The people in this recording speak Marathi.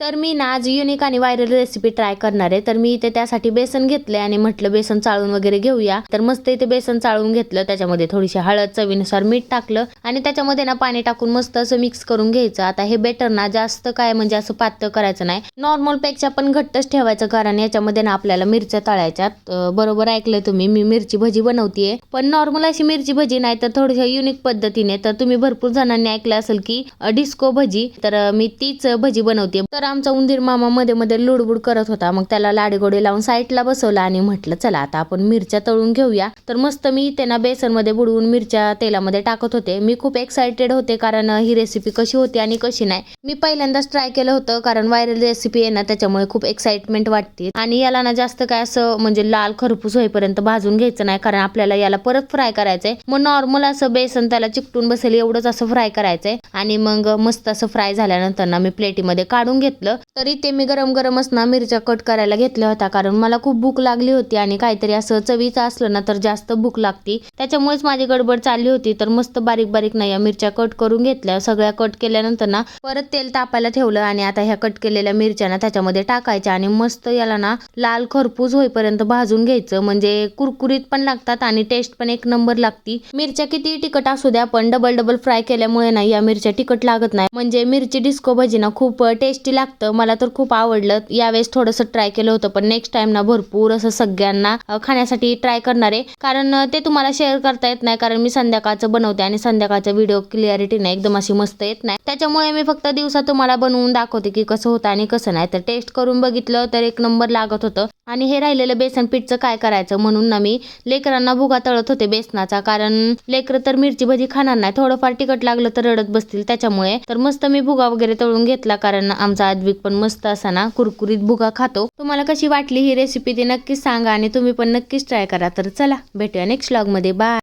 तर मी ना आज युनिक आणि व्हायरल रेसिपी ट्राय करणार आहे. तर मी इथे त्यासाठी बेसन घेतले आणि म्हटलं बेसन चाळून वगैरे घेऊया. तर मस्त इथे बेसन चाळून घेतलं, त्याच्यामध्ये थोडीशी हळद, चवीनुसार मीठ टाकलं आणि त्याच्यामध्ये ना पाणी टाकून मस्त असं मिक्स करून घ्यायचं. आता हे बेटर ना जास्त काय म्हणजे असं पातळ करायचं नाही, नॉर्मल पेक्षा पण घट्टच ठेवायचं, कारण याच्यामध्ये ना आपल्याला मिरच्या तळायच्यात. बरोबर ऐकलं तुम्ही, मी मिरची भजी बनवतीये, पण नॉर्मल अशी मिरची भजी नाही, तर थोडीशी युनिक पद्धतीने. तर तुम्ही भरपूर जणांनी ऐकलं असेल की डिस्को भजी, तर मी तीच भजी बनवते. तर आमचा उंदीर मामा मध्ये मध्ये लुडबुड करत होता, मग त्याला लाडीगोडी लावून साईडला बसवला आणि म्हटलं चला आता आपण मिरच्या तळून घेऊया. तर मस्त मी त्यांना बेसन मध्ये बुडवून मिरच्या तेलामध्ये टाकत होते. मी खूप एक्साइटेड होते, कारण ही रेसिपी कशी होती आणि कशी नाही मी पहिल्यांदाच ट्राय केलं होतं, कारण व्हायरल रेसिपी आहे ना, त्याच्यामुळे खूप एक्साइटमेंट वाटते. आणि याला ना जास्त काय असं म्हणजे लाल खरपूस होईपर्यंत भाजून घ्यायचं नाही, कारण आपल्याला याला परत फ्राय करायचंय. मग नॉर्मल असं बेसन त्याला चिकटून बसेल एवढंच असं फ्राय करायचंय. आणि मग मस्त असं फ्राय झाल्यानंतर ना मी प्लेटीमध्ये काढून घेतलं. तरी ते मी गरम गरमच ना मिरच्या कट करायला घेतल्या होत्या, कारण मला खूप भूक लागली होती आणि काहीतरी असं चवीचं असलं ना तर जास्त भूक लागती, त्याच्यामुळेच माझी गडबड चालली होती. तर मस्त बारीक बारीक ना या मिरच्या कट करून घेतल्या. सगळ्या कट केल्यानंतर ना परत तेल तापायला ठेवलं आणि आता ह्या कट केलेल्या मिरच्या ना त्याच्यामध्ये टाकायच्या आणि मस्त याला ना लाल खरपूस होईपर्यंत भाजून घ्यायचं, म्हणजे कुरकुरीत पण लागतात आणि टेस्ट पण एक नंबर लागती. मिरच्या किती तिखट असू द्या, पण डबल फ्राय केल्यामुळे ना या मिरच्या तिखट लागत नाही, म्हणजे मिरची डिस्को भजी ना खूप टेस्टी लागतं. मला तर खूप आवडलं. यावेळेस थोडंसं ट्राय केलं होतं, पण नेक्स्ट टाइम ना भरपूर असं सगळ्यांना खाण्यासाठी ट्राय करणार आहे, कारण ते तुम्हाला शेअर करता येत नाही, कारण मी संध्याकाळचं बनवते आणि संध्याकाळचा व्हिडिओ क्लिअरिटी नाही एकदम अशी मस्त येत नाही, त्याच्यामुळे मी फक्त दिवसात तुम्हाला बनवून दाखवते की कसं होतं आणि कसं नाही. तर टेस्ट करून बघितलं तर एक नंबर लागत होतं. आणि हे राहिलेलं बेसन पीठचं काय करायचं म्हणून ना मी लेकरांना भुगा तळत होते बेसनाचा, कारण लेकरं तर मिरची भजी खाणार नाही, थोडंफार तिखट लागलं तर रडत बसतील, त्याच्यामुळे. तर मस्त मी भुगा वगैरे तळून घेतला, कारण आमचा आद्विक पण मस्त असा ना कुरकुरीत भुगा खातो. तुम्हाला कशी वाटली ही रेसिपी ते नक्कीच सांगा आणि तुम्ही पण नक्कीच ट्राय करा. तर चला भेटूया नेक्स्ट व्लॉग मध्ये. बाय.